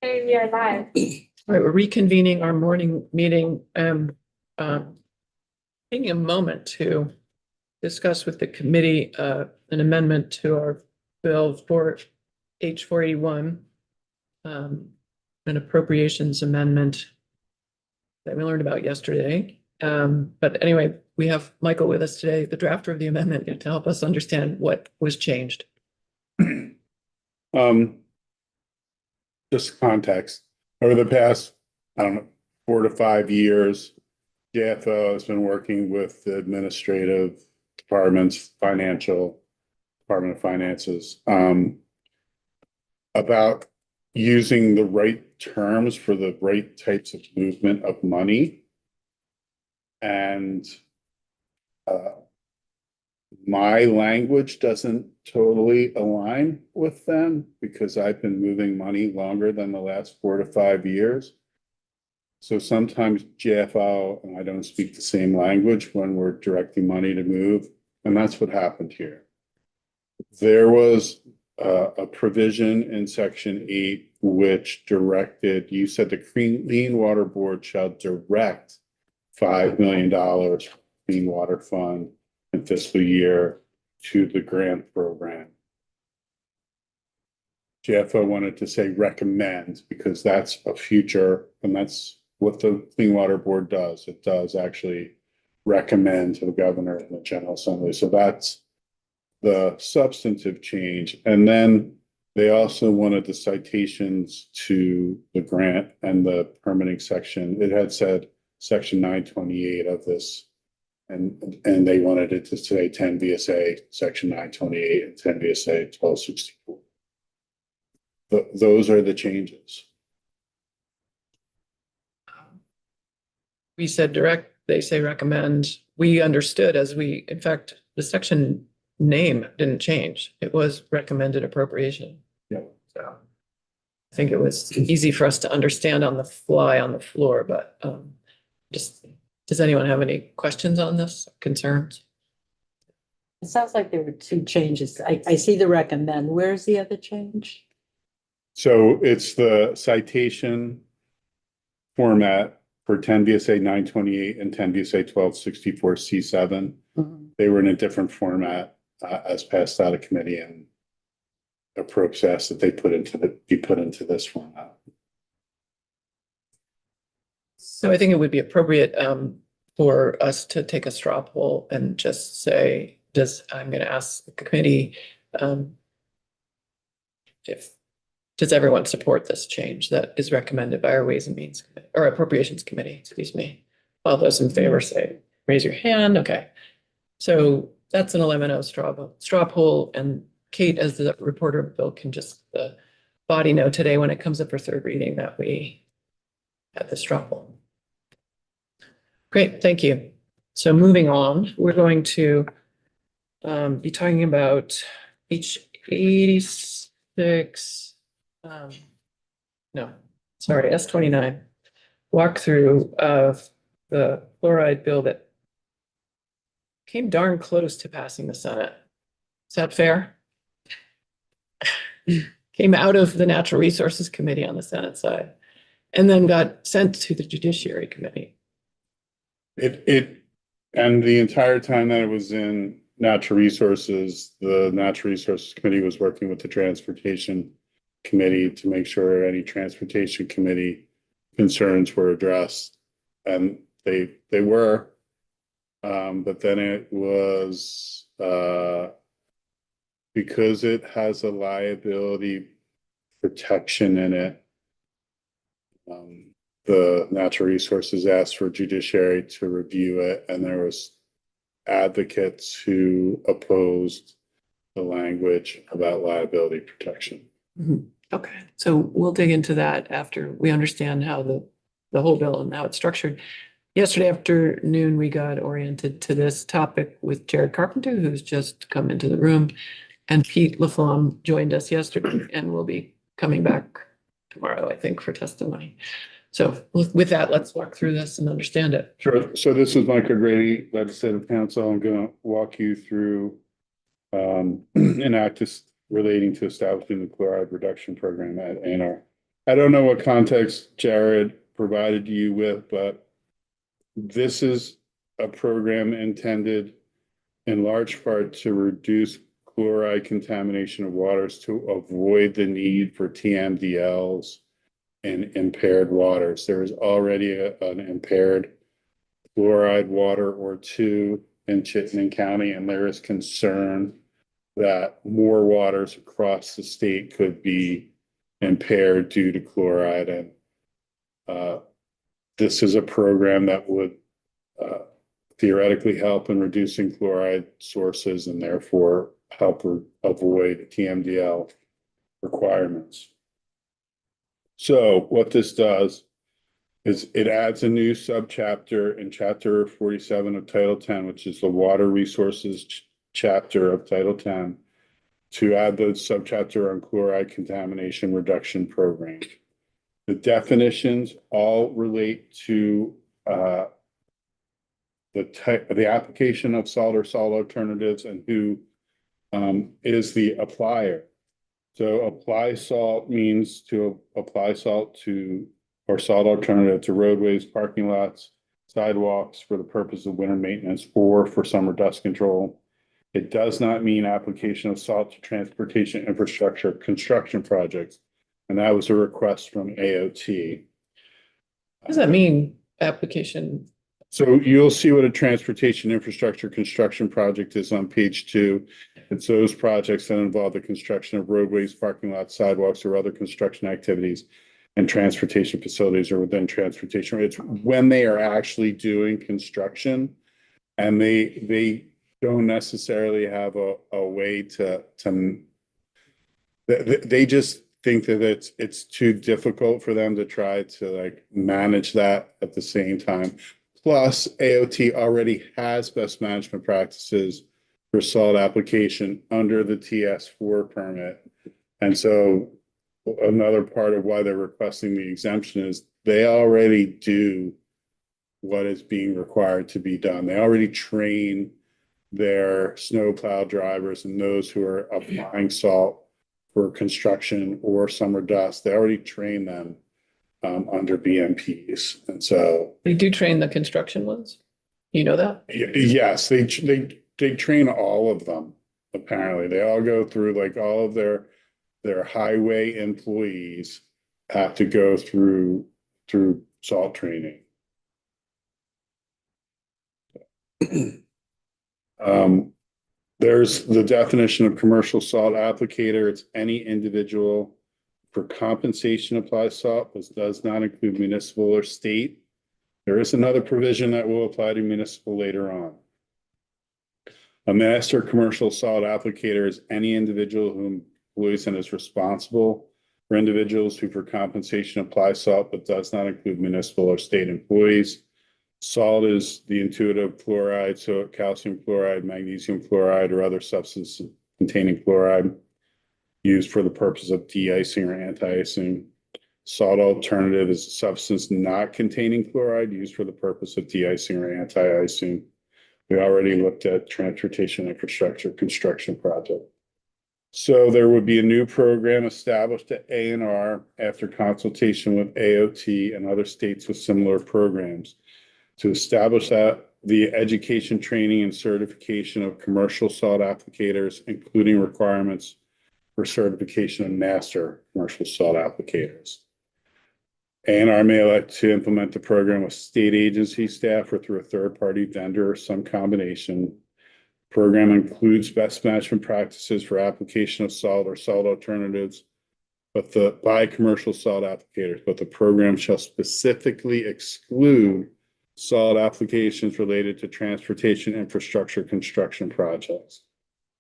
Okay, we are live. All right, we're reconvening our morning meeting, taking a moment to discuss with the committee, an amendment to our bill for H 481. An appropriations amendment that we learned about yesterday. But anyway, we have Michael with us today, the drafter of the amendment, to help us understand what was changed. Just context, over the past, I don't know, 4 to 5 years, JFO has been working with the administrative departments, Department of Finances, about using the right terms for the right types of movement of money. And my language doesn't totally align with them because I've been moving money longer than the last 4 to 5 years. So sometimes JFO and I don't speak the same language when we're directing money to move. And that's what happened here. There was a provision in Section 8 which directed, you said the Clean Water Board shall direct $5 million Clean Water Fund in fiscal year to the grant program. JFO wanted to say recommend because that's a future, and that's what the Clean Water Board does. It does actually recommend to the governor and the General Assembly. So that's the substantive change. And then they also wanted the citations to the grant and the permitting section. It had said section 928 of this, and they wanted it to say 10 VSA section 928 and 10 VSA 1264. Those are the changes. We said direct, they say recommend. We understood in fact, the section name didn't change. It was recommended appropriation. Yeah. So I think it was easy for us to understand on the fly on the floor, but does anyone have any questions on this, concerns? It sounds like there were two changes. I see the recommend. Where's the other change? So it's the citation format for 10 VSA 928 and 10 VSA 1264 C7. Mm-hmm. They were in a different format as passed out of committee, and approach asked that they be put into this format. So I think it would be appropriate for us to take a straw poll and just say, I'm going to ask the committee does everyone support this change that is recommended by our Ways and Means Committee, or Appropriations Committee, excuse me. All those in favor say, raise your hand. Okay. So that's an 11-0 straw poll, and Kate, as the reporter of the bill, can just the body know today when it comes up for third reading that we had the straw poll. Great, thank you. So moving on, we're going to be talking about H 86. S29. Walkthrough of the fluoride bill that came darn close to passing the Senate. Is that fair? Came out of the Natural Resources Committee on the Senate side and then got sent to the Judiciary Committee. And the entire time that it was in Natural Resources, the Natural Resources Committee was working with the Transportation Committee to make sure any Transportation Committee concerns were addressed, and they were, but then it was because it has a liability protection in it. The Natural Resources asked for Judiciary to review it, and there was advocates who opposed the language about liability protection. Mm-hmm. Okay, so we'll dig into that after we understand how the whole bill and how it's structured. Yesterday afternoon, we got oriented to this topic with Jared Carpenter, who's just come into the room, and Pete Laflamme joined us yesterday and will be coming back tomorrow, I think, for testimony. So with that, let's walk through this and understand it. Sure. So this is Mike O'Grady, Legislative Counsel. I'm going to walk you through an act relating to establishing the chloride reduction program at ANR. I don't know what context Jared provided you with, but this is a program intended in large part to reduce chloride contamination of waters to avoid the need for TMDLs in impaired waters. There is already an impaired fluoride water or two in Chittenden County, and there is concern that more waters across the state could be impaired due to chloride. And this is a program that would theoretically help in reducing chloride sources and therefore help avoid TMDL requirements. So what this does is it adds a new subchapter in Chapter 47 of Title 10, which is the Water Resources chapter of Title 10, to add the subchapter on chloride contamination reduction program. The definitions all relate to the application of salt or salt alternatives and who is the applier. So apply salt means to apply salt to or salt alternative to roadways, parking lots, sidewalks for the purpose of winter maintenance or for summer dust control. It does not mean application of salt to transportation infrastructure construction projects. And that was a request from AOT. What does that mean, application? So you'll see what a transportation infrastructure construction project is on page 2. It's those projects that involve the construction of roadways, parking lots, sidewalks, or other construction activities and transportation facilities or within transportation. It's when they are actually doing construction and they don't necessarily have a way to they just think that it's too difficult for them to try to like manage that at the same time. Plus, AOT already has best management practices for salt application under the TS4 permit. And so another part of why they're requesting the exemption is they already do what is being required to be done. They already train their snowplow drivers and those who are applying salt for construction or summer dust. They already train them under BMPs. And so They do train the construction ones? You know that? yes, they train all of them. Apparently, they all go through like all of their highway employees have to go through salt training. There's the definition of commercial salt applicator. It's any individual for compensation applies salt, but does not include municipal or state. There is another provision that will apply to municipal later on. A master commercial salt applicator is any individual who employs and is responsible for individuals who for compensation apply salt, but does not include municipal or state employees. Salt is the intuitive chloride, so calcium chloride, magnesium chloride, or other substances containing chloride used for the purpose of de-icing or anti-icing. Salt alternative is a substance not containing chloride used for the purpose of de-icing or anti-icing. We already looked at transportation infrastructure construction project. So there would be a new program established at ANR after consultation with AOT and other states with similar programs to establish that the education, training, and certification of commercial salt applicators, including requirements for certification of master commercial salt applicators. ANR may elect to implement the program with state agency staff or through a third-party vendor or some combination. Program includes best management practices for application of salt or salt alternatives, by commercial salt applicators, but the program shall specifically exclude salt applications related to transportation infrastructure construction projects.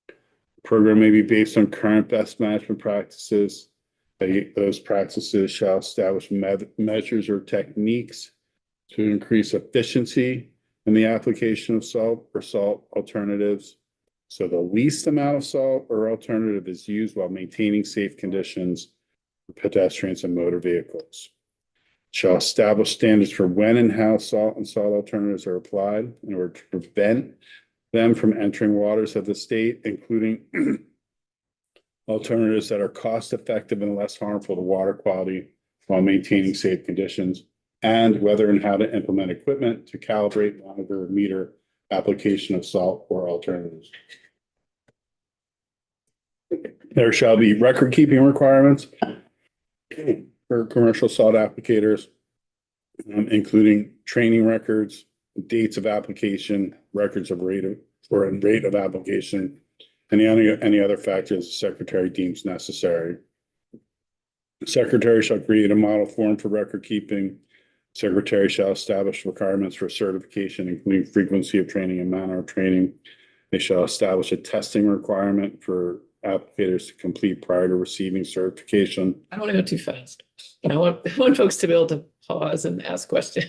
The program may be based on current best management practices. Those practices shall establish measures or techniques to increase efficiency in the application of salt or salt alternatives. So the least amount of salt or alternative is used while maintaining safe conditions for pedestrians and motor vehicles. Shall establish standards for when and how salt and salt alternatives are applied in order to prevent them from entering waters of the state, including alternatives that are cost effective and less harmful to water quality while maintaining safe conditions, and whether and how to implement equipment to calibrate, monitor, meter application of salt or alternatives. There shall be record keeping requirements for commercial salt applicators, including training records, dates of application, records of rate of application, and any other factors the secretary deems necessary. The secretary shall create a model form for record keeping. Secretary shall establish requirements for certification, including frequency of training and manner of training. They shall establish a testing requirement for applicators to complete prior to receiving certification. I don't want to go too fast. I want folks to be able to pause and ask questions.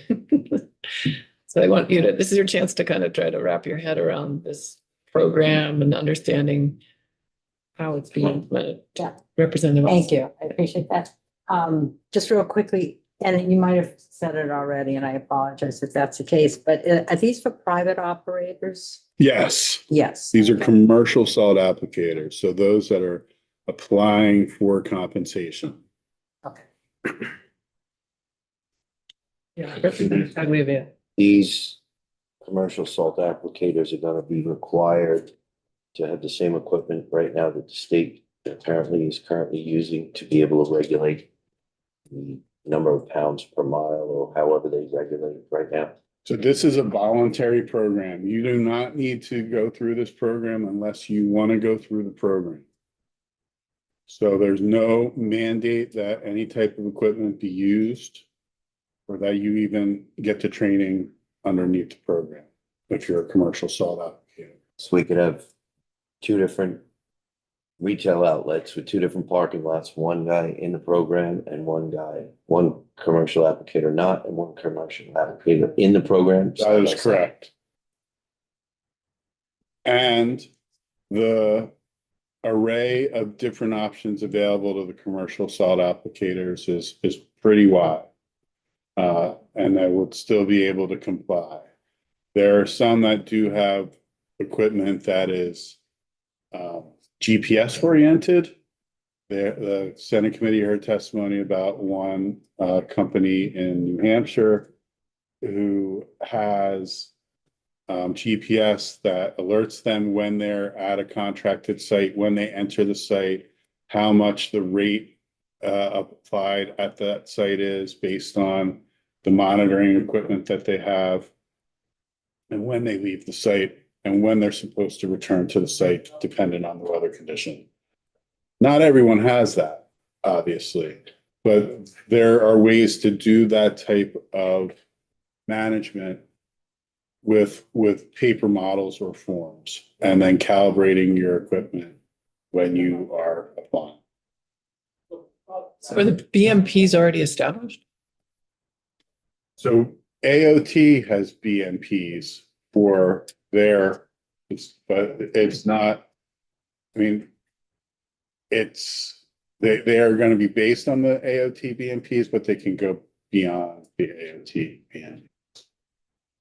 So I want you to, this is your chance to kind of try to wrap your head around this program and understanding how it's being implemented. Yeah. Representative. Thank you. I appreciate that. Just real quickly, and you might have said it already, and I apologize if that's the case, but are these for private operators? Yes, Yes. these are commercial salt applicators, so those that are applying for compensation. Okay. Yeah. Representative Tagliavia. These commercial salt applicators are gonna be required to have the same equipment right now that the state apparently is currently using to be able to regulate the number of pounds per mile or however they regulate right now. So this is a voluntary program. You do not need to go through this program unless you want to go through the program. So there's no mandate that any type of equipment be used or that you even get the training underneath the program if you're a commercial salt applicator. So we could have two different retail outlets with two different parking lots, one guy in the program and one commercial applicator not, and one commercial applicator in the program. That is correct. And the array of different options available to the commercial salt applicators is pretty wide. And they would still be able to comply. There are some that do have equipment that is GPS oriented. The Senate committee heard testimony about one company in New Hampshire who has GPS that alerts them when they're at a contracted site, when they enter the site, how much the rate applied at that site is based on the monitoring equipment that they have, and when they leave the site and when they're supposed to return to the site, depending on the weather condition. Not everyone has that, obviously, but there are ways to do that type of management with paper models or forms, and then calibrating your equipment when you are applying. So are the BMPs already established? So AOT has BMPs for their, but it's not, I mean, they are going to be based on the AOT BMPs, but they can go beyond the AOT BMP.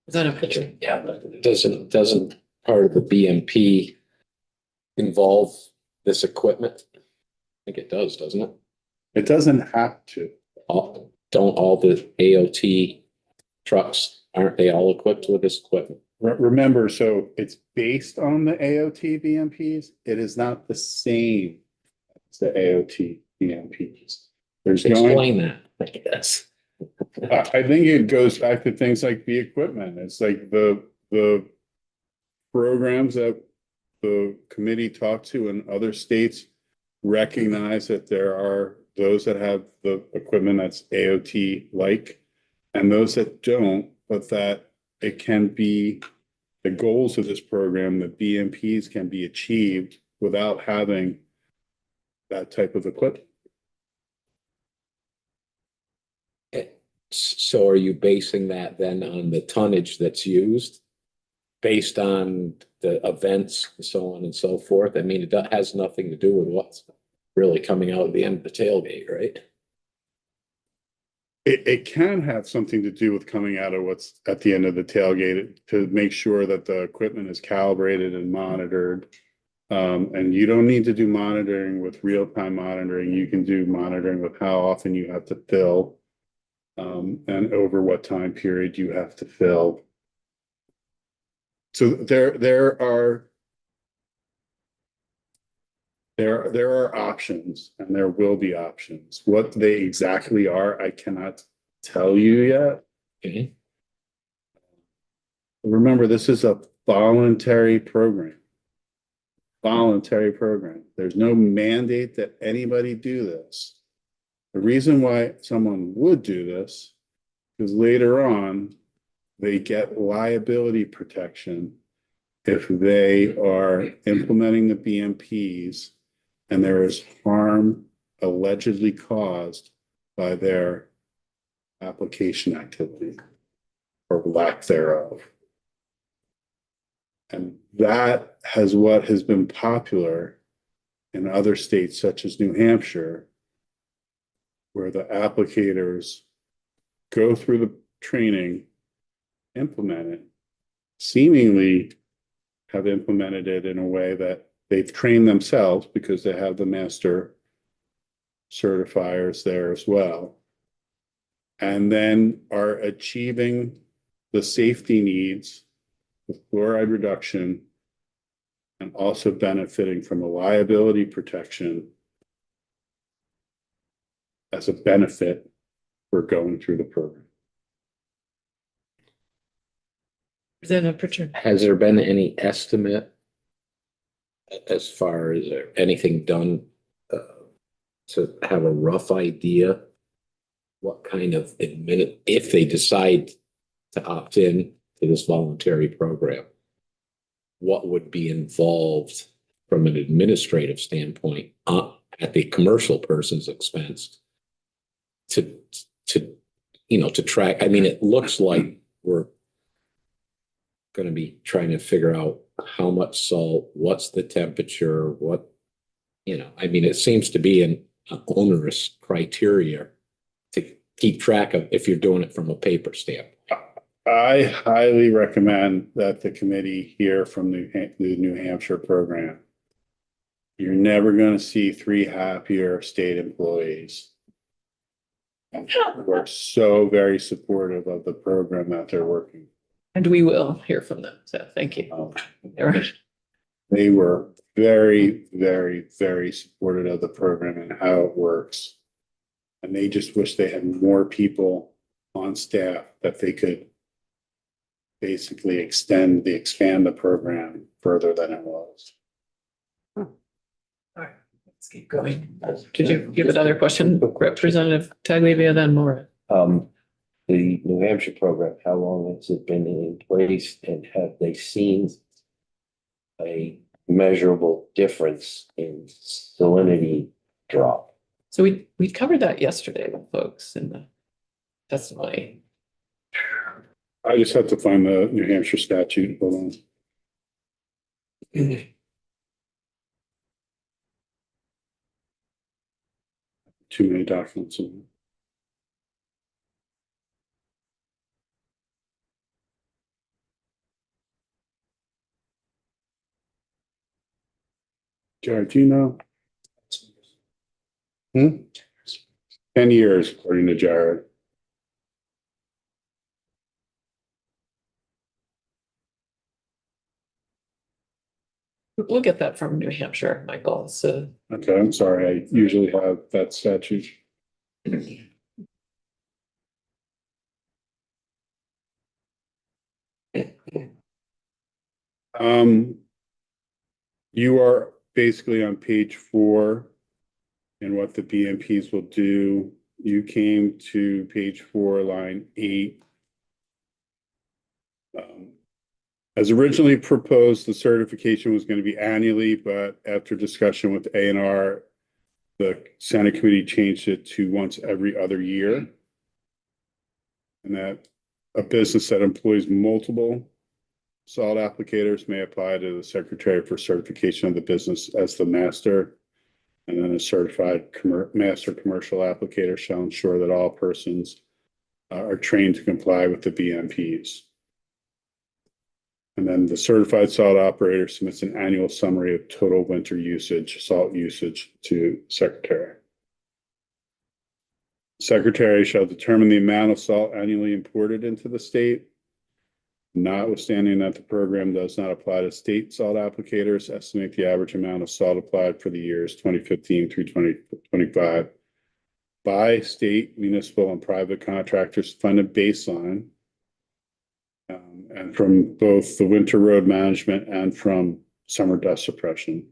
Is that a picture? Yeah, but it doesn't part of the BMP involve this equipment? I think it does, doesn't it? It doesn't have to. Don't all the AOT trucks, aren't they all equipped with this equipment? Remember, so it's based on the AOT BMPs. It is not the same as the AOT BMPs. There's going, Explain that, I guess. I think it goes back to things like the equipment. It's like the programs that the committee talked to in other states recognize that there are those that have the equipment that's AOT like, and those that don't, but that it can be the goals of this program, the BMPs can be achieved without having that type of equipment. So are you basing that then on the tonnage that's used? Based on the events and so on and so forth? I mean, it has nothing to do with what's really coming out of the end of the tailgate, right? It can have something to do with coming out of what's at the end of the tailgate to make sure that the equipment is calibrated and monitored. And you don't need to do monitoring with real-time monitoring. You can do monitoring with how often you have to fill. And over what time period you have to fill. So there are options and there will be options. What they exactly are, I cannot tell you yet. Okay. Remember, this is a voluntary program. Voluntary program. There's no mandate that anybody do this. The reason why someone would do this is later on, they get liability protection if they are implementing the BMPs and there is harm allegedly caused by their application activity or lack thereof. And that has what has been popular in other states such as New Hampshire, where the applicators go through the training, implement it, seemingly have implemented it in a way that they've trained themselves because they have the master certifiers there as well. And then are achieving the safety needs with fluoride reduction and also benefiting from a liability protection as a benefit for going through the program. Representative Pritchard. Has there been any estimate as far as anything done to have a rough idea what kind of if they decide to opt in to this voluntary program, what would be involved from an administrative standpoint at the commercial person's expense to track? I mean, it looks like we're going to be trying to figure out how much salt, what's the temperature, I mean, it seems to be an onerous criteria to keep track of if you're doing it from a paper stamp. I highly recommend that the committee hear from the New Hampshire program. You're never going to see 3 happier state employees. And we're so very supportive of the program that they're working. And we will hear from them. So thank you. All right. They were very, very, very supportive of the program and how it works. And they just wish they had more people on staff that they could basically expand the program further than it was. All right, let's keep going. Did you give another question, Representative Tagliavia, then Maura? The New Hampshire program, how long has it been in place and have they seen a measurable difference in salinity drop? So we covered that yesterday with folks in the testimony. I just have to find the New Hampshire statute. Hold on. Too many documents in there. Jared, do you know? 10 years, according to Jared. We'll get that from New Hampshire, Michael. So Okay, I'm sorry. I usually have that statute. You are basically on page 4 and what the BMPs will do. You came to page 4, line 8. As originally proposed, the certification was going to be annually, but after discussion with A&R, the Senate committee changed it to once every other year. And that a business that employs multiple salt applicators may apply to the secretary for certification of the business as the master. And then a certified master commercial applicator shall ensure that all persons are trained to comply with the BMPs. And then the certified salt operator submits an annual summary of total winter usage, salt usage to secretary. Secretary shall determine the amount of salt annually imported into the state. Notwithstanding that the program does not apply to state salt applicators, estimate the average amount of salt applied for the years 2015 through 2025 by state, municipal, and private contractors funded baseline. And from both the winter road management and from summer dust suppression.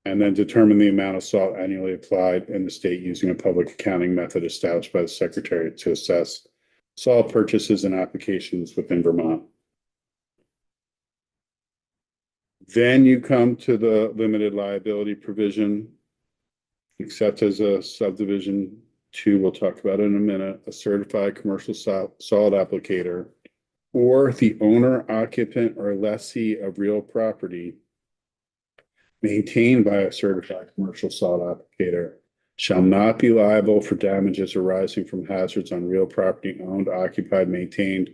And then determine the amount of salt annually applied in the state using a public accounting method established by the secretary to assess salt purchases and applications within Vermont. Then you come to the limited liability provision, except as a subdivision 2, we'll talk about it in a minute, a certified commercial salt applicator or the owner, occupant, or lessee of real property maintained by a certified commercial salt applicator shall not be liable for damages arising from hazards on real property owned, occupied, maintained,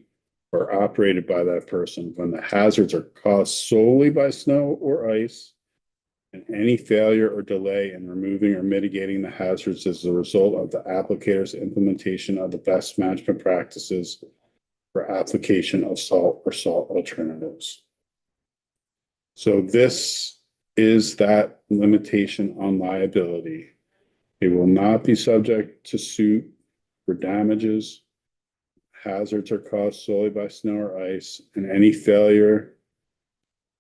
or operated by that person when the hazards are caused solely by snow or ice, and any failure or delay in removing or mitigating the hazards as a result of the applicator's implementation of the best management practices for application of salt or salt alternatives. So this is that limitation on liability. It will not be subject to suit for damages. Hazards are caused solely by snow or ice, and any failure,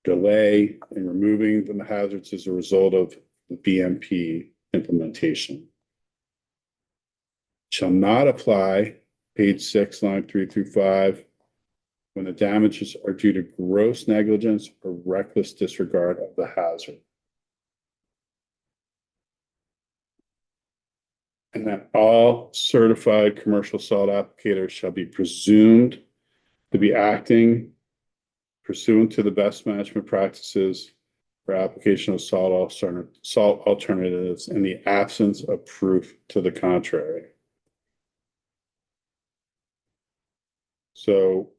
delay in removing the hazards as a result of the BMP implementation shall not apply, page 6, line 3 through 5, when the damages are due to gross negligence or reckless disregard of the hazard. And that all certified commercial salt applicators shall be presumed to be acting pursuant to the best management practices for application of salt alternatives in the absence of proof to the contrary. So,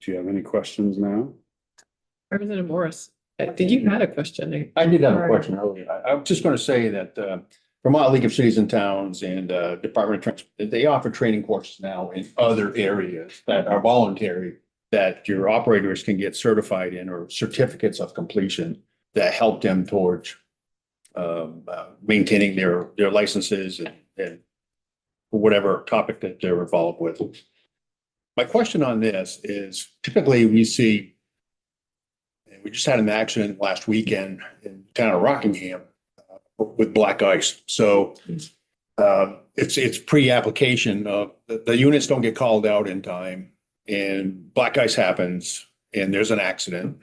do you have any questions now? Representative Morris, did you had a question? I did have a question earlier. I was just gonna say that Vermont League of Cities and Towns and Department of Transport, they offer training courses now in other areas that are voluntary, that your operators can get certified in, or certificates of completion that help them towards maintaining their licenses and whatever topic that they're involved with. My question on this is, typically we see, and we just had an accident last weekend in the town of Rockingham with black ice. So it's pre-application of the units don't get called out in time, and black ice happens and there's an accident.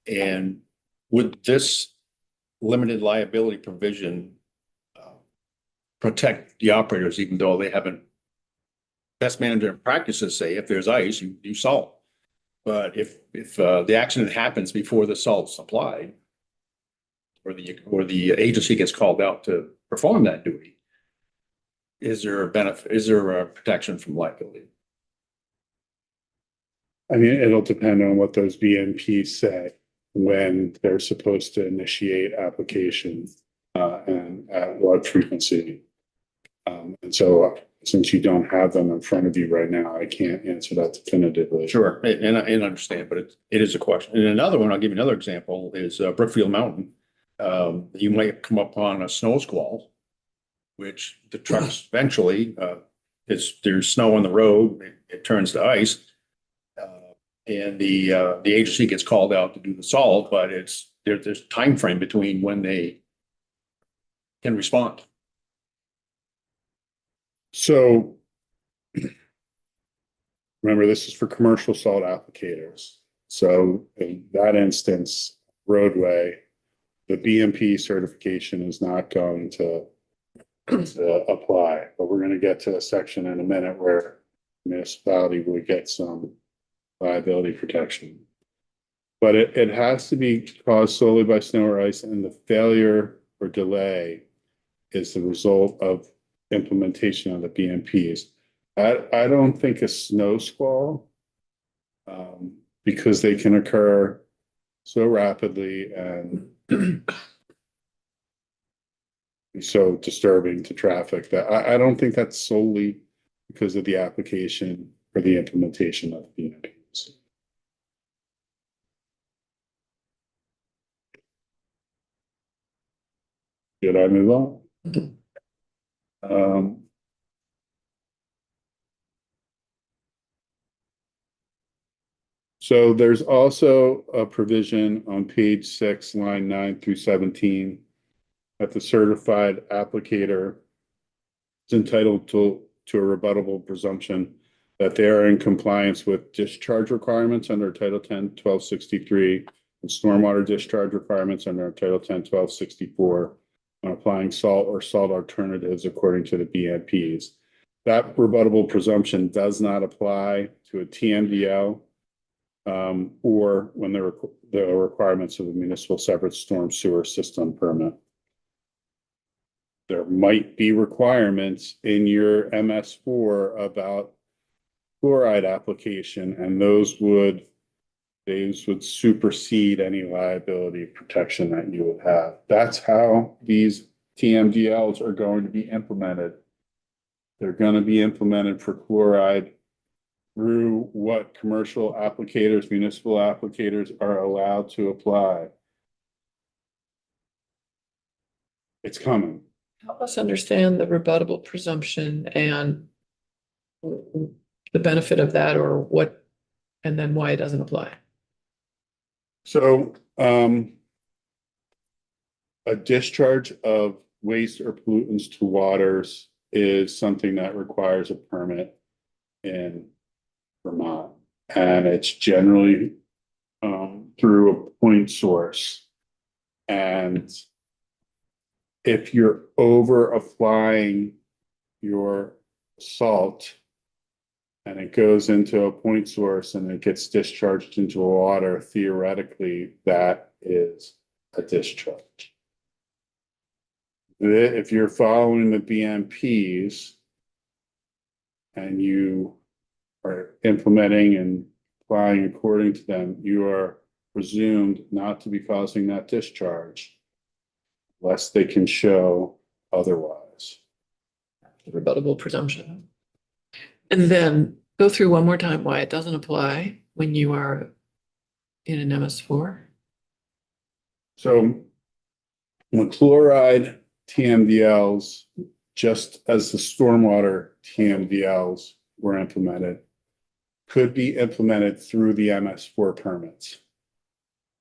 And would this limited liability provision protect the operators, even though they haven't? Best management practices say if there's ice, you salt. But if the accident happens before the salt's applied, or the agency gets called out to perform that duty, is there a benefit? Is there a protection from liability? I mean, it'll depend on what those BMPs say when they're supposed to initiate applications and at what frequency. And so since you don't have them in front of you right now, I can't answer that definitively. Sure, and I understand, but it is a question. And another one, I'll give you another example, is Brookfield Mountain. You might come upon a snow squall, which the trucks eventually, there's snow on the road, it turns to ice. And the agency gets called out to do the salt, but there's a time frame between when they can respond. So remember, this is for commercial salt applicators. So in that instance, roadway, the BMP certification is not going to apply, but we're going to get to a section in a minute where municipality will get some liability protection. But it has to be caused solely by snow or ice, and the failure or delay is the result of implementation of the BMPs. I don't think a snow squall Because they can occur so rapidly and be so disturbing to traffic that I don't think that's solely because of the application or the implementation of BMPs. Should I move on? Mhm. Um, So there's also a provision on page 6, line 9 through 17, that the certified applicator is entitled to a rebuttable presumption that they are in compliance with discharge requirements under Title 10, 1263, and stormwater discharge requirements under Title 10, 1264, on applying salt or salt alternatives according to the BMPs. That rebuttable presumption does not apply to a TMDL or when the requirements of the municipal separate storm sewer system permit. There might be requirements in your MS4 about fluoride application, and those would supersede any liability protection that you would have. That's how these TMDLs are going to be implemented. They're going to be implemented for chloride through what commercial applicators, municipal applicators are allowed to apply. It's coming. Help us understand the rebuttable presumption and the benefit of that or what, and then why it doesn't apply. So, a discharge of waste or pollutants to waters is something that requires a permit in Vermont. And it's generally, through a point source. And if you're over applying your salt and it goes into a point source and it gets discharged into water, theoretically, that is a discharge. If you're following the BMPs and you are implementing and applying according to them, you are presumed not to be causing that discharge unless they can show otherwise. The rebuttable presumption. And then go through one more time why it doesn't apply when you are in an MS4. So when chloride TMDLs, just as the stormwater TMDLs were implemented, could be implemented through the MS4 permits.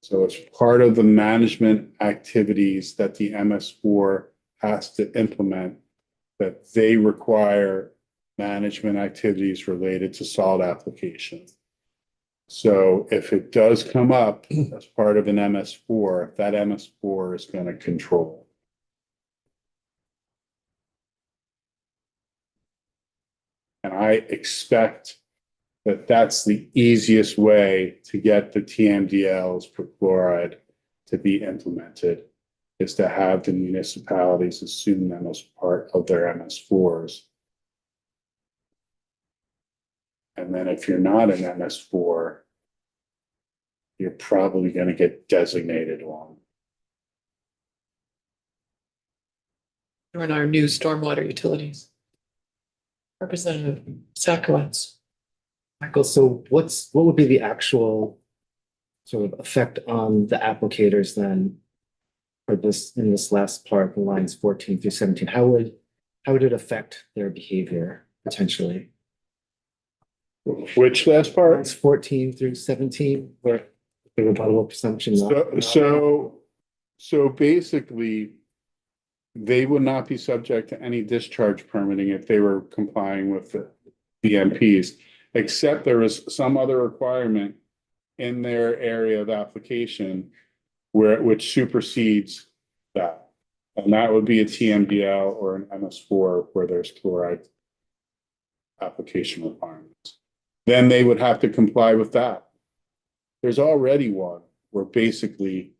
So it's part of the management activities that the MS4 has to implement, that they require management activities related to salt application. So if it does come up as part of an MS4, that MS4 is going to control. And I expect that that's the easiest way to get the TMDLs for chloride to be implemented, is to have the municipalities assume them as part of their MS4s. And then if you're not an MS4, you're probably going to get designated one. Or in our new stormwater utilities. Representative Sakowitz. Michael, so what would be the actual sort of effect on the applicators then for this, in this last part, the lines 14 through 17? How would it affect their behavior potentially? Which last part? Lines 14 through 17, where the rebuttable presumption. So basically, they would not be subject to any discharge permitting if they were complying with the BMPs, except there is some other requirement in their area of application which supersedes that. And that would be a TMDL or an MS4 where there's chloride application requirements. Then they would have to comply with that. There's already one where basically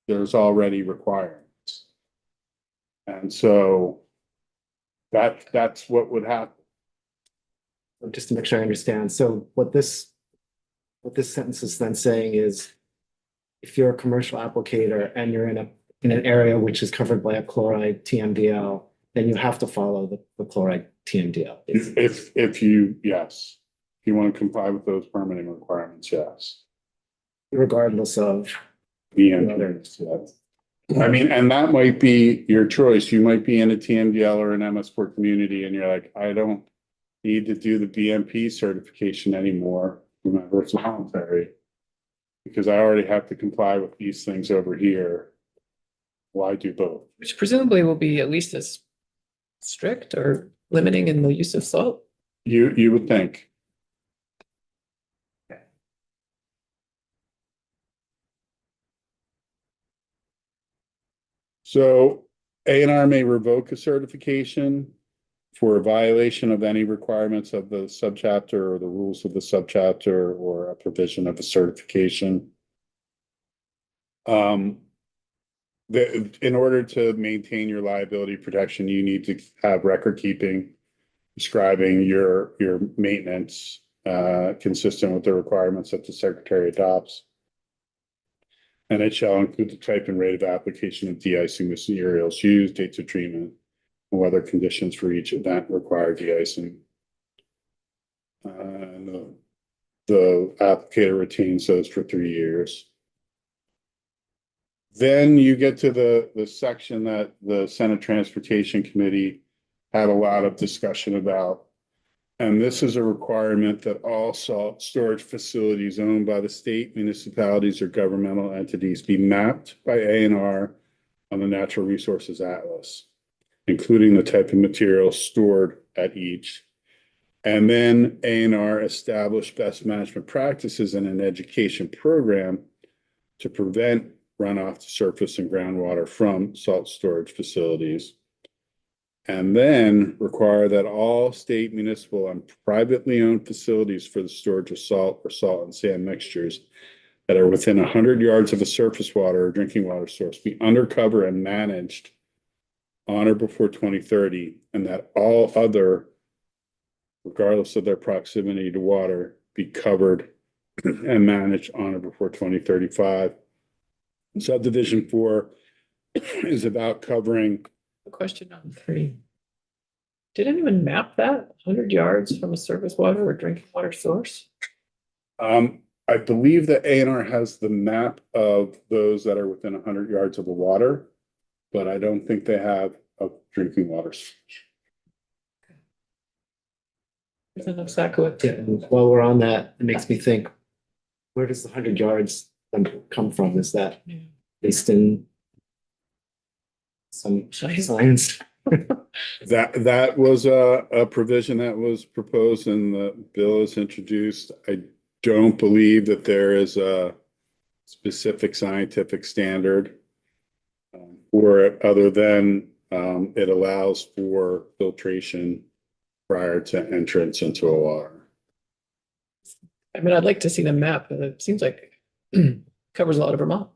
there's already requirements. And so that's what would happen. Just to make sure I understand. So what this what this sentence is then saying is if you're a commercial applicator and you're in an area which is covered by a chloride TMDL, then you have to follow the chloride TMDL. If you, yes, if you want to comply with those permitting requirements, yes. Regardless of, EMPs, yes. I mean, and that might be your choice. You might be in a TMDL or an MS4 community and you're like, I don't need to do the BMP certification anymore. Remember, it's voluntary. Because I already have to comply with these things over here. Why do both? Which presumably will be at least as strict or limiting in the use of salt. You would think. So A&R may revoke a certification for a violation of any requirements of the subchapter or the rules of the subchapter or a provision of a certification. In order to maintain your liability protection, you need to have record keeping, describing your maintenance, consistent with the requirements that the secretary adopts. And it shall include the type and rate of application of de-icing materials used, dates of treatment, and whether conditions for each event require de-icing. And the applicator retains those for 3 years. Then you get to the section that the Senate Transportation Committee had a lot of discussion about. And this is a requirement that all salt storage facilities owned by the state, municipalities, or governmental entities be mapped by A&R on the Natural Resources Atlas, including the type of material stored at each. And then A&R establish best management practices in an education program to prevent runoff to surface and groundwater from salt storage facilities. And then require that all state, municipal, and privately owned facilities for the storage of salt or salt and sand mixtures that are within 100 yards of a surface water or drinking water source be undercover and managed on or before 2030, and that all other, regardless of their proximity to water, be covered and managed on or before 2035. Subdivision 4 is about covering. Question on 3. Did anyone map that 100 yards from a surface water or drinking water source? I believe that A&R has the map of those that are within 100 yards of the water, but I don't think they have a drinking water source. Isn't exactly what. yeah, and while we're on that, it makes me think, where does the 100 yards come from? Is that Yeah. based in some Science. science? That was a provision that was proposed and the bill is introduced. I don't believe that there is a specific scientific standard for it, other than it allows for filtration prior to entrance into a water. I mean, I'd like to see the map, but it seems like covers a lot of Vermont.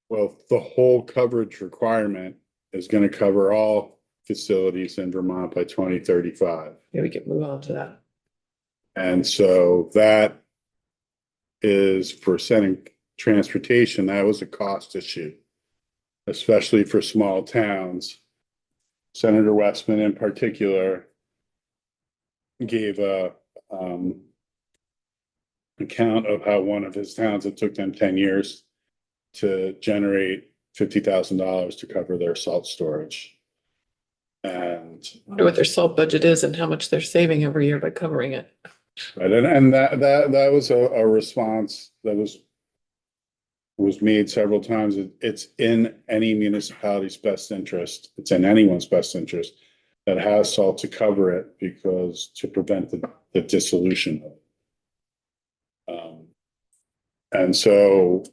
Well, the whole coverage requirement is going to cover all facilities in Vermont by 2035. Yeah, we can move on to that. And so that is for sending transportation, that was a cost issue, especially for small towns. Senator Westman in particular gave a account of how one of his towns, it took them 10 years to generate $50,000 to cover their salt storage. And I wonder what their salt budget is and how much they're saving every year by covering it. right, and that was a response that was made several times. It's in any municipality's best interest. It's in anyone's best interest that has salt to cover it, because to prevent the dissolution of it. And so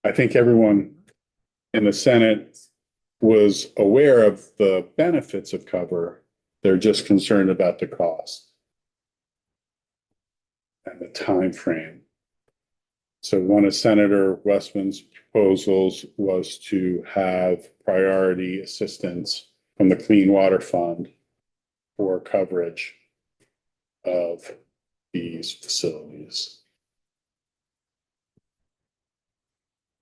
I think everyone in the Senate was aware of the benefits of cover. They're just concerned about the cost and the time frame. So one of Senator Westman's proposals was to have priority assistance from the Clean Water Fund for coverage of these facilities.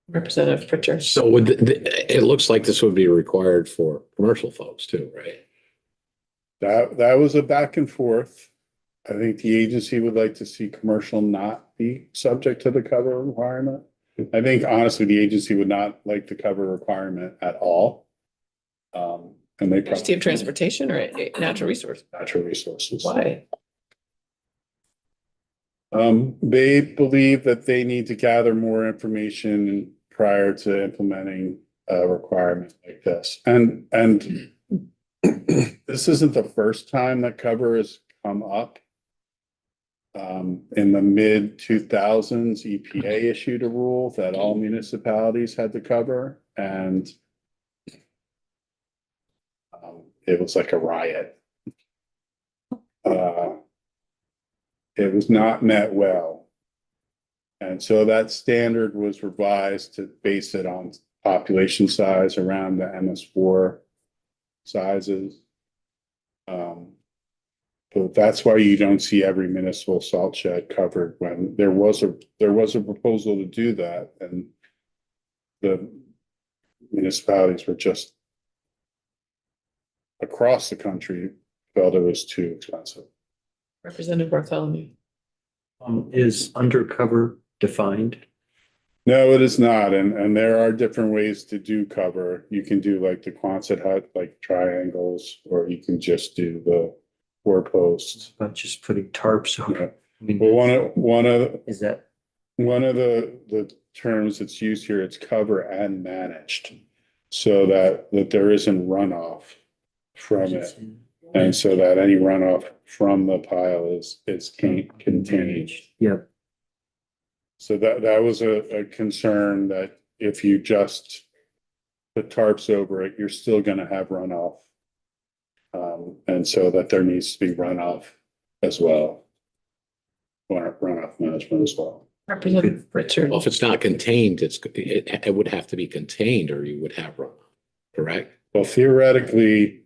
Representative Pritchard. So would, it looks like this would be required for commercial folks too, right? That was a back and forth. I think the agency would like to see commercial not be subject to the cover requirement. I think honestly, the agency would not like the cover requirement at all. And they Ministry of probably, Transportation or Natural Resources? natural resources. Why? They believe that they need to gather more information prior to implementing a requirement like this. And this isn't the first time that cover has come up. In the mid 2000s, EPA issued a rule that all municipalities had to cover, and it was like a riot. It was not met well. And so that standard was revised to base it on population size around the MS4 sizes. But that's why you don't see every municipal salt shed covered when there was a proposal to do that, and the municipalities were just across the country felt it was too expensive. Representative Bartholomew. Is undercover defined? No, it is not, and there are different ways to do cover. You can do like the Quonset hut, like triangles, or you can just do the 4 posts. About just putting tarps Yeah. over? I mean, Well, one of is that? the terms that's used here, it's cover and managed, so that there isn't runoff from it, and so that any runoff from the pile is contained. Yep. So that was a concern, that if you just put tarps over it, you're still gonna have runoff. And so that there needs to be runoff as well. Runoff management as well. Representative Pritchard. Well, if it's not contained, it would have to be contained or you would have runoff, correct? Well, theoretically,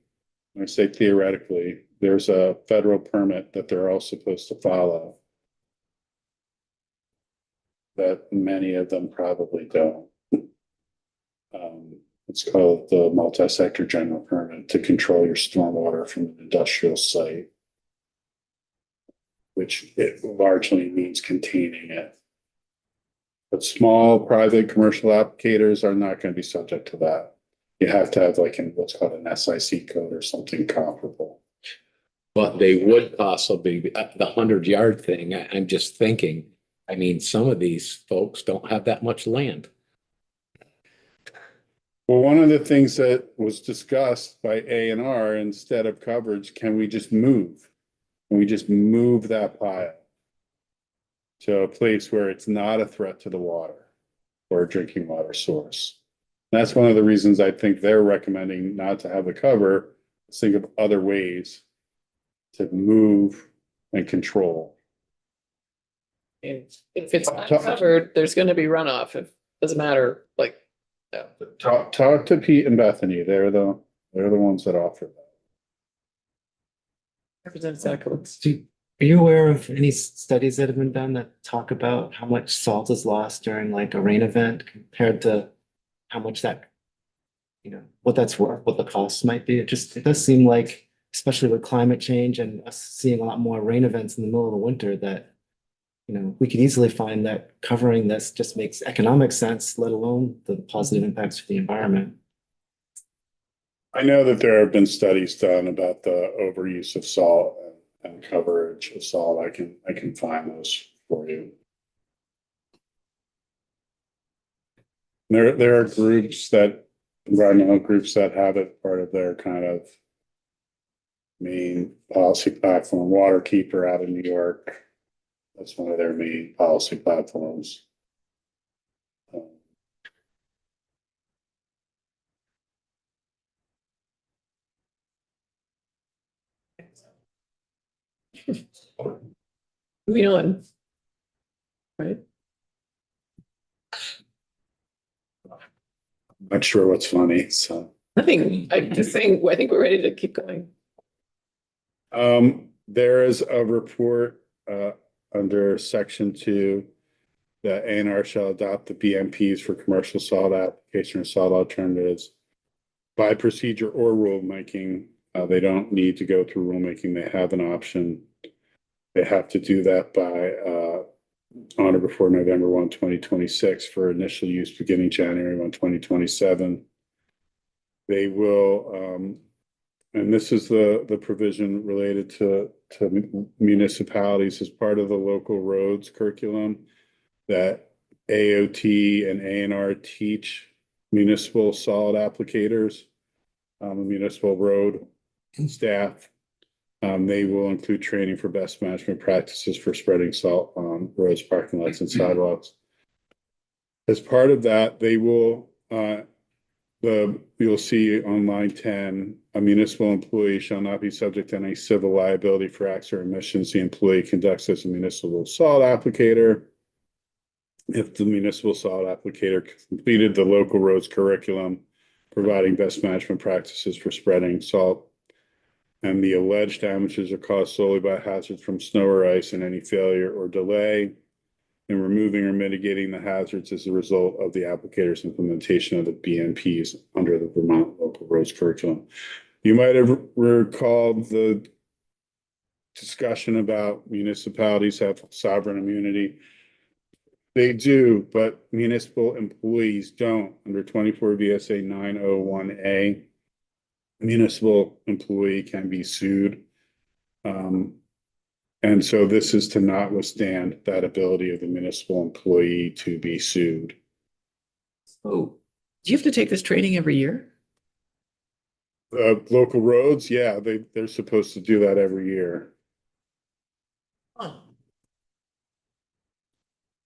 when I say theoretically, there's a federal permit that they're all supposed to follow, that many of them probably don't. It's called the multi-sector general permit to control your stormwater from an industrial site, which it largely means containing it. But small private commercial applicators are not going to be subject to that. You have to have like what's called an SIC code or something comparable. But they would possibly, the 100-yard thing, I'm just thinking, I mean, some of these folks don't have that much land. Well, one of the things that was discussed by A&R, instead of coverage, can we just move? Can we just move that pile to a place where it's not a threat to the water or a drinking water source? That's one of the reasons I think they're recommending not to have the cover. Let's think of other ways to move and control. If it's not covered, there's gonna be runoff. It doesn't matter, like, no. Talk to Pete and Bethany. They're the ones that offer that. Representative Sakowicz. Are you aware of any studies that have been done that talk about how much salt is lost during like a rain event compared to how much that, what that's worth, what the costs might be? It does seem like, especially with climate change and us seeing a lot more rain events in the middle of the winter, that, we could easily find that covering this just makes economic sense, let alone the positive impacts for the environment. I know that there have been studies done about the overuse of salt and coverage of salt. I can find those for you. There are environmental groups that have it part of their kind of main policy platform. Waterkeeper out of New York, that's one of their main policy platforms. Moving on. Right? Not sure what's funny, so. Nothing, I'm just saying, I think we're ready to keep going. There is a report under section 2, that A&R shall adopt the BMPs for commercial salt application or salt alternatives by procedure or rulemaking. They don't need to go through rulemaking. They have an option. They have to do that by on or before November 1, 2026 for initial use beginning January 1, 2027. They will, and this is the provision related to municipalities as part of the local roads curriculum that AOT and A&R teach municipal solid applicators, municipal road staff. They will include training for best management practices for spreading salt on roads, parking lots, and sidewalks. As part of that, they will, you'll see on line 10, a municipal employee shall not be subject to any civil liability for acts or omissions the employee conducts as a municipal salt applicator. If the municipal salt applicator completed the local roads curriculum, providing best management practices for spreading salt, and the alleged damages are caused solely by hazards from snow or ice and any failure or delay in removing or mitigating the hazards as a result of the applicator's implementation of the BMPs under the Vermont local roads curriculum. You might have recalled the discussion about municipalities have sovereign immunity. They do, but municipal employees don't. Under 24 VSA 901A, municipal employee can be sued. And so this is to not withstand that ability of the municipal employee to be sued. Oh, do you have to take this training every year? Local roads, yeah, they're supposed to do that every year. Oh.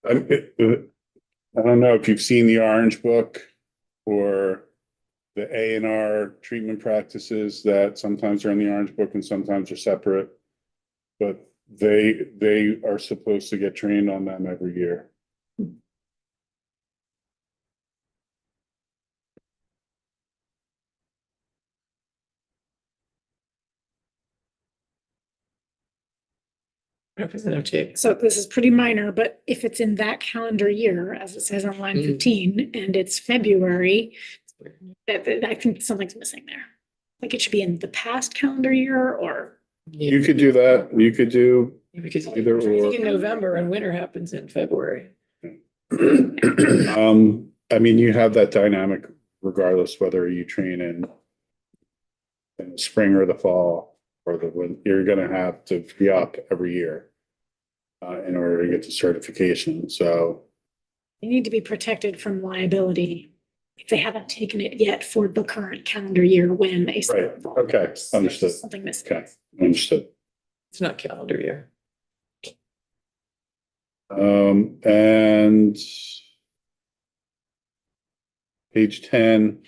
I don't know if you've seen the Orange Book or the A&R treatment practices that sometimes are in the Orange Book and sometimes are separate. But they are supposed to get trained on them every year. Representative Jake. So this is pretty minor, but if it's in that calendar year, as it says on line Mhm. 15, and it's February, that I think something's missing there. Like it should be in the past calendar year or, You could do that. You could do Because either it's or. in November and winter happens in February. I mean, you have that dynamic regardless whether you train in the spring or the fall or the winter. You're gonna have to be up every year in order to get the certification. So they need to be protected from liability if they haven't taken it yet for the current calendar year when they. right, okay, understood. Something missing. Okay, understood. It's not calendar year. And page 10,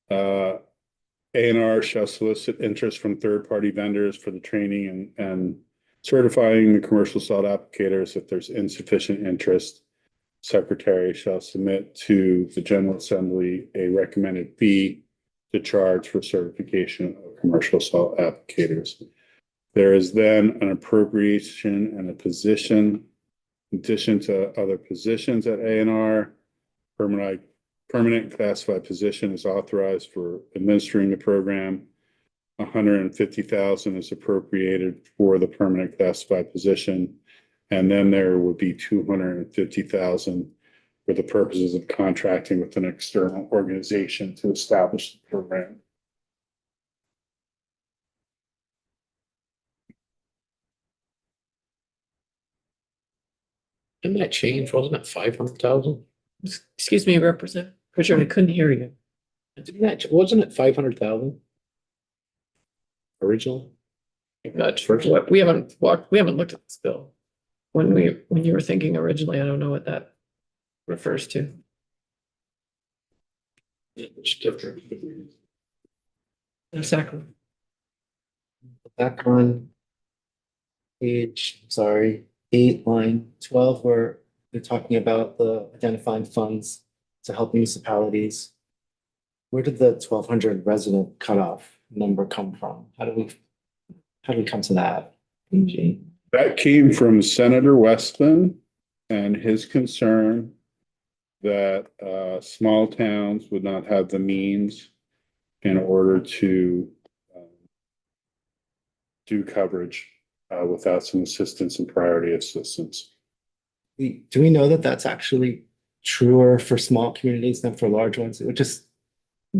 A&R shall solicit interest from third-party vendors for the training and certifying the commercial salt applicators. If there's insufficient interest, secretary shall submit to the General Assembly a recommended fee to charge for certification of commercial salt applicators. There is then an appropriation and a position, in addition to other positions at A&R, permanent classified position is authorized for administering the program. 150,000 is appropriated for the permanent classified position. And then there would be 250,000 for the purposes of contracting with an external organization to establish the program. Didn't that change? Wasn't it 500,000? Excuse me, Representative Pritchard, I couldn't hear you. Wasn't it 500,000? Original? Not sure what, we haven't looked at this bill. When you were thinking originally, I don't know what that refers to. It's different. Exactly. Back on page, sorry, 8, line 12, where they're talking about the identifying funds to help municipalities. Where did the 1,200 resident cutoff number come from? How do we come to that? PG. That came from Senator Westman and his concern that small towns would not have the means in order to do coverage without some assistance and priority assistance. Do we know that that's actually truer for small communities than for large ones? It would just,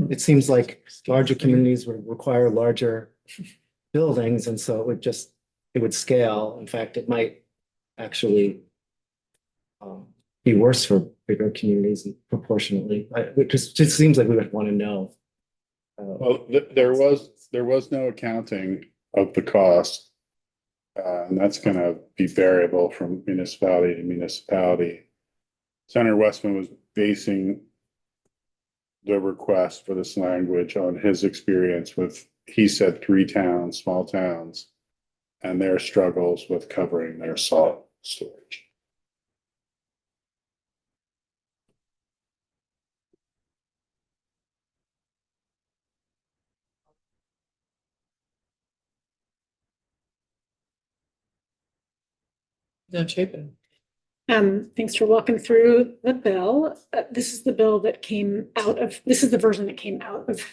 it seems like larger communities would require larger buildings, and so it would scale. In fact, it might actually be worse for bigger communities proportionately. It just seems like we would want to know. Well, there was no accounting of the cost. And that's gonna be variable from municipality to municipality. Senator Westman was basing the request for this language on his experience with, he said, 3 towns, small towns, and their struggles with covering their salt storage. No, Chapin. Thanks for walking through the bill. This is the bill that came out of, this is the version that came out of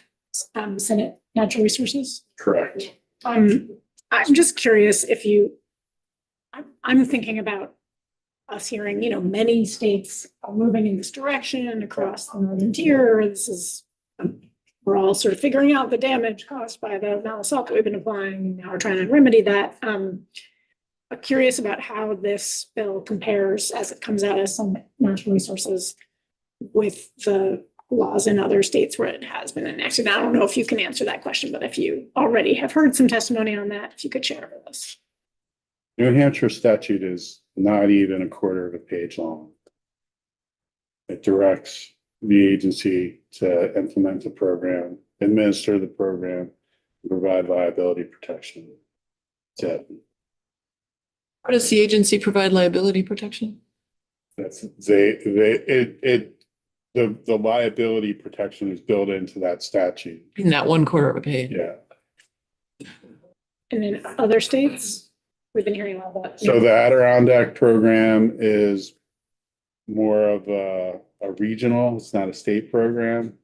Senate Natural Resources. Correct. I'm just curious if I'm thinking about us hearing, many states are moving in this direction across the northern tier. This is, we're all sort of figuring out the damage caused by the amount of salt that we've been applying. Now we're trying to remedy that. I'm curious about how this bill compares as it comes out of some natural resources with the laws in other states where it has been enacted. I don't know if you can answer that question, but if you already have heard some testimony on that, if you could share it with us. New Hampshire statute is not even a quarter of a page long. It directs the agency to implement the program, administer the program, and provide liability protection. That's it. How does the agency provide liability protection? The liability protection is built into that statute. In that 1/4 of a page? Yeah. And in other states, we've been hearing all about. So the Adirondack program is more of a regional, it's not a state program.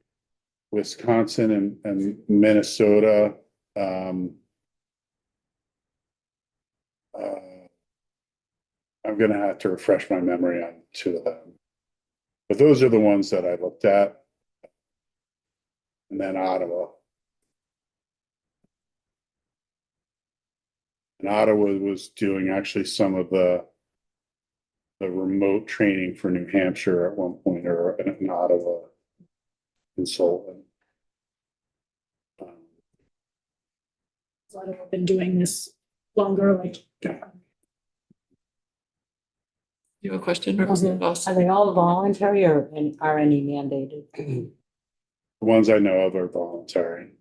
Wisconsin and Minnesota, I'm gonna have to refresh my memory on 2 of them. But those are the ones that I looked at. And then Ottawa. And Ottawa was doing actually some of the remote training for New Hampshire at one point, or an Ottawa consultant. I've been doing this longer, like. You have a question, Representative Are Austin? they all voluntary or are any mandated? The ones I know of are voluntary.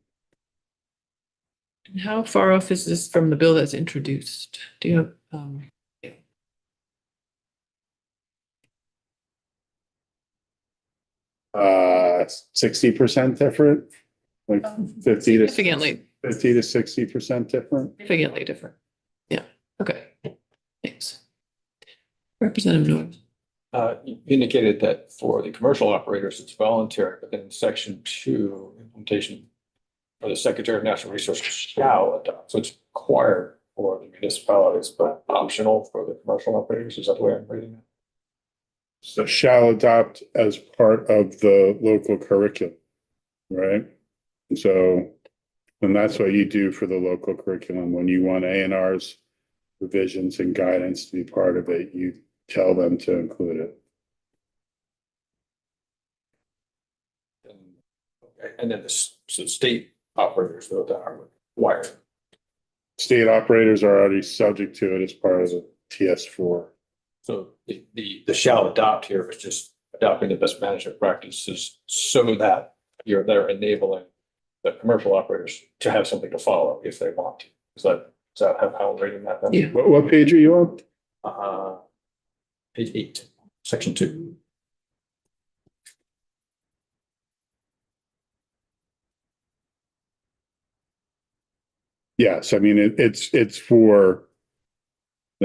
And how far off is this from the bill that's introduced? Do you have, 60% different, like 50 to significantly 60% different. significantly different? Yeah, okay, thanks. Representative Norris. You indicated that for the commercial operators, it's voluntary, but then in section 2, implementation for the Secretary of Natural Resources shall adopt. So it's required for the municipalities, but optional for the commercial operators. Is that the way I'm reading it? So shall adopt as part of the local curriculum, right? So, and that's what you do for the local curriculum. When you want A&Rs, revisions and guidance to be part of it, you tell them to include it. And then so state operators, though, that are required. State operators are already subject to it as part of the TS4. So the shall adopt here is just adopting the best management practices so that they're enabling the commercial operators to have something to follow if they want to. Is that how I'm reading that then? Yeah. What page are you on? Page 8, section 2. Yes, I mean, it's for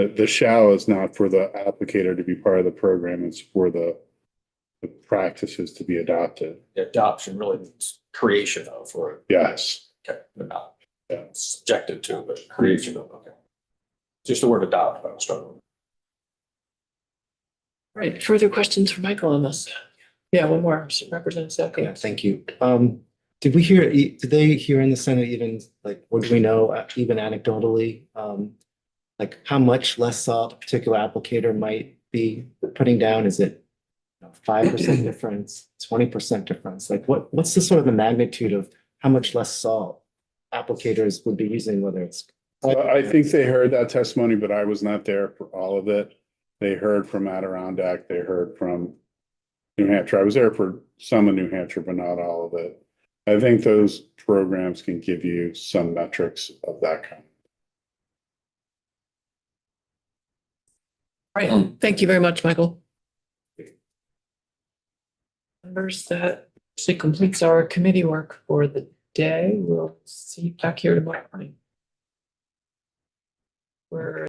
The shall is not for the applicator to be part of the program, it's for the practices to be adopted. The adoption really means creation of, or, Yes. okay, they're not Yeah. subjected to, but creation of, okay. Just the word adopt, I was struggling. Right, further questions for Michael on this? Yeah, one more, Representative Yeah, Zaki. thank you. Did we hear, did they hear in the Senate even, like, what do we know, even anecdotally? Like how much less salt a particular applicator might be putting down? Is it 5% difference, 20% difference? Like what's the sort of the magnitude of how much less salt applicators would be using, whether it's. I think they heard that testimony, but I was not there for all of it. They heard from Adirondack, they heard from New Hampshire. I was there for some of New Hampshire, but not all of it. I think those programs can give you some metrics of that kind. Right, thank you very much, Michael. Members, that actually completes our committee work for the day. We'll see you back here tomorrow morning. We're